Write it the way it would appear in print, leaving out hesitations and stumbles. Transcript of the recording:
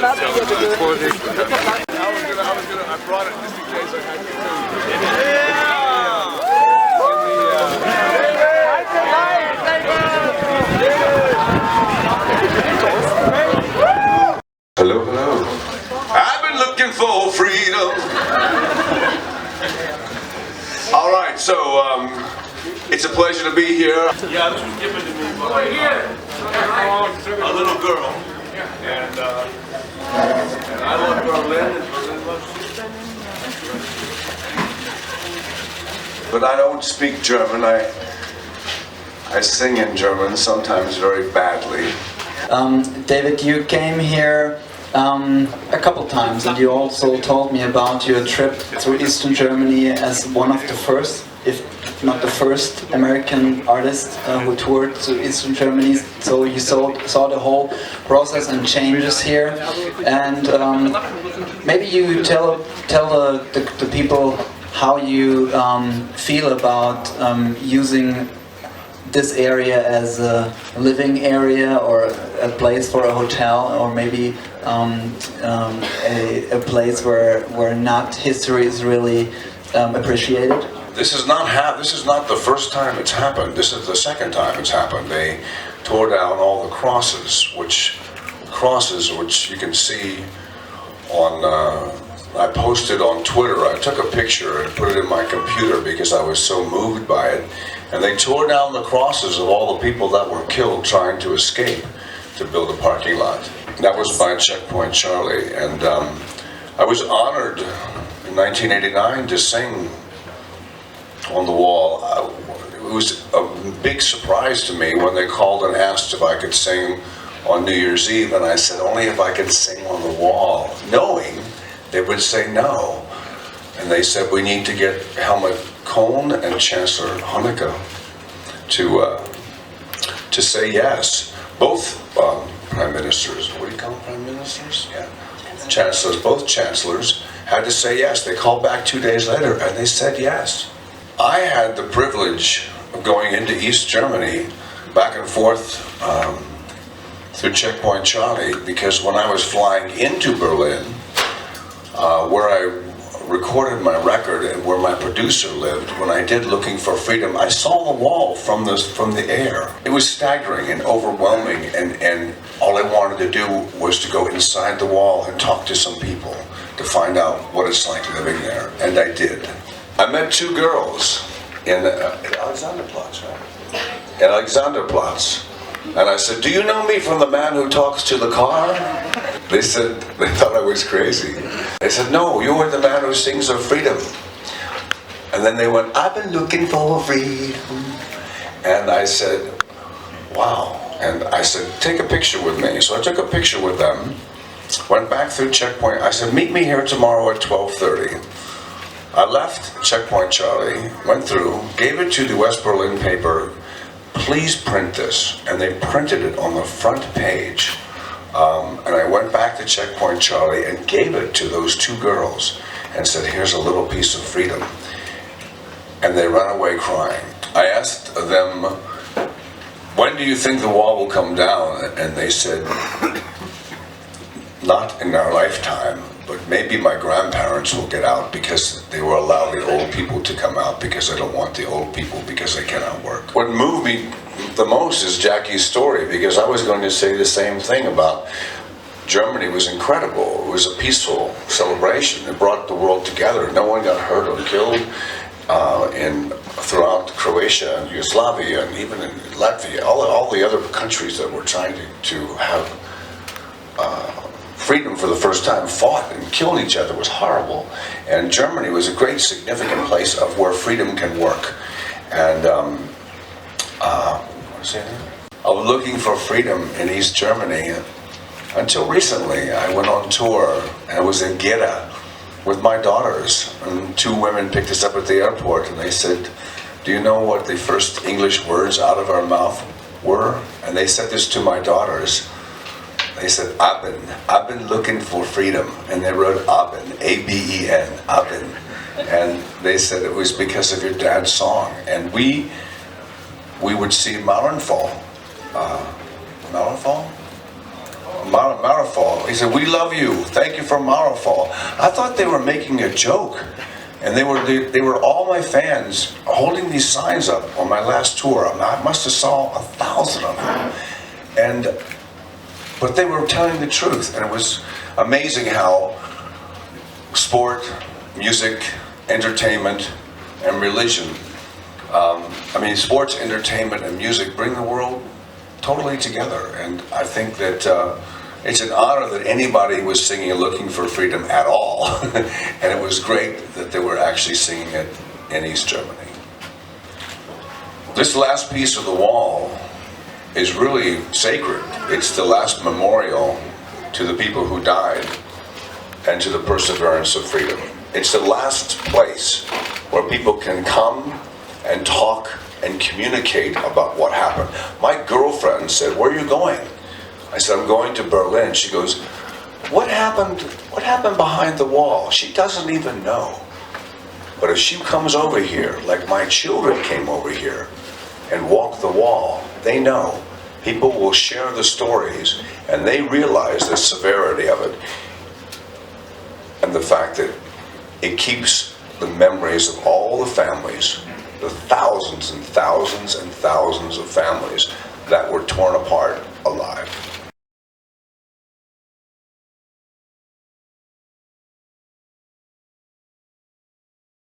I brought it just in case I had to. Hello, hello. I've been looking for freedom. All right, so it's a pleasure to be here. Yeah, this was given to me by a little girl, and I love Berlin, and Berlin loves you. But I don't speak German. I sing in German, sometimes very badly. David, you came here a couple times, and you also told me about your trip through Eastern Germany as one of the first, if not the first, American artist who toured through Eastern Germany. So you saw the whole process and changes here, and maybe you tell the people how you feel about using this area as a living area, or a place for a hotel, or maybe a place where not history is really appreciated. This is not the first time it's happened. This is the second time it's happened. They tore down all the crosses, which you can see on. I posted on Twitter. I took a picture and put it in my computer because I was so moved by it. And they tore down the crosses of all the people that were killed trying to escape to build a parking lot. That was by Checkpoint Charlie. And I was honored in 1989 to sing on the wall. It was a big surprise to me when they called and asked if I could sing on New Year's Eve. And I said, only if I could sing on the wall, knowing they would say no. And they said, we need to get Helmut Kohl and Chancellor Honecker to say yes. Both prime ministers, what do you call them, prime ministers? Yeah. Chancellors, both chancellors had to say yes. They called back 2 days later and they said yes. I had the privilege of going into East Germany back and forth through Checkpoint Charlie, because when I was flying into Berlin, where I recorded my record and where my producer lived, when I did Looking for Freedom, I saw the wall from the air. It was staggering and overwhelming, and all I wanted to do was to go inside the wall and talk to some people to find out what it's like living there, and I did. I met two girls in Alexanderplatz, right? In Alexanderplatz. And I said, do you know me from the man who talks to the car? They said, they thought I was crazy. They said, no, you are the man who sings of freedom. And then they went, I've been looking for freedom. And I said, wow. And I said, take a picture with me. So I took a picture with them, went back through Checkpoint. I said, meet me here tomorrow at 12:30. I left Checkpoint Charlie, went through, gave it to the West Berlin paper. Please print this. And they printed it on the front page. And I went back to Checkpoint Charlie and gave it to those two girls and said, here's a little piece of freedom. And they ran away crying. I asked them, when do you think the wall will come down? And they said, not in our lifetime, but maybe my grandparents will get out, because they will allow the old people to come out, because I don't want the old people because they cannot work. What moved me the most is Jackie's story, because I was going to say the same thing about Germany. Was incredible. It was a peaceful celebration. It brought the world together. No one got hurt or killed throughout Croatia and Yugoslavia, and even in Latvia, all the other countries that were trying to have freedom for the first time fought and killed each other. It was horrible. And Germany was a great significant place of where freedom can work. And of looking for freedom in East Germany. Until recently, I went on tour, and I was in Gera with my daughters, and two women picked us up at the airport, and they said, do you know what the first English words out of our mouth were? And they said this to my daughters. They said, I've been looking for freedom. And they wrote Abend, A-B-E-N, Abend. And they said it was because of your dad's song. And we would see Mauernfall. Mauernfall? Marafal. He said, "We love you. Thank you for Marafal." I thought they were making a joke. And they were all my fans holding these signs up on my last tour. I must have saw 1,000 of them. But they were telling the truth. And it was amazing how sport, music, entertainment, and religion, sports, entertainment, and music bring the world totally together. And I think that it's an honor that anybody was singing Looking for Freedom at all. And it was great that they were actually singing it in East Germany. This last piece of the wall is really sacred. It's the last memorial to the people who died and to the perseverance of freedom. It's the last place where people can come and talk and communicate about what happened. My girlfriend said, "Where are you going?" I said, "I'm going to Berlin." She goes, What happened behind the wall?" She doesn't even know. But if she comes over here, like my children came over here and walked the wall, they know. People will share the stories, and they realize the severity of it and the fact that it keeps the memories of all the families, the thousands and thousands and thousands of families that were torn apart, alive.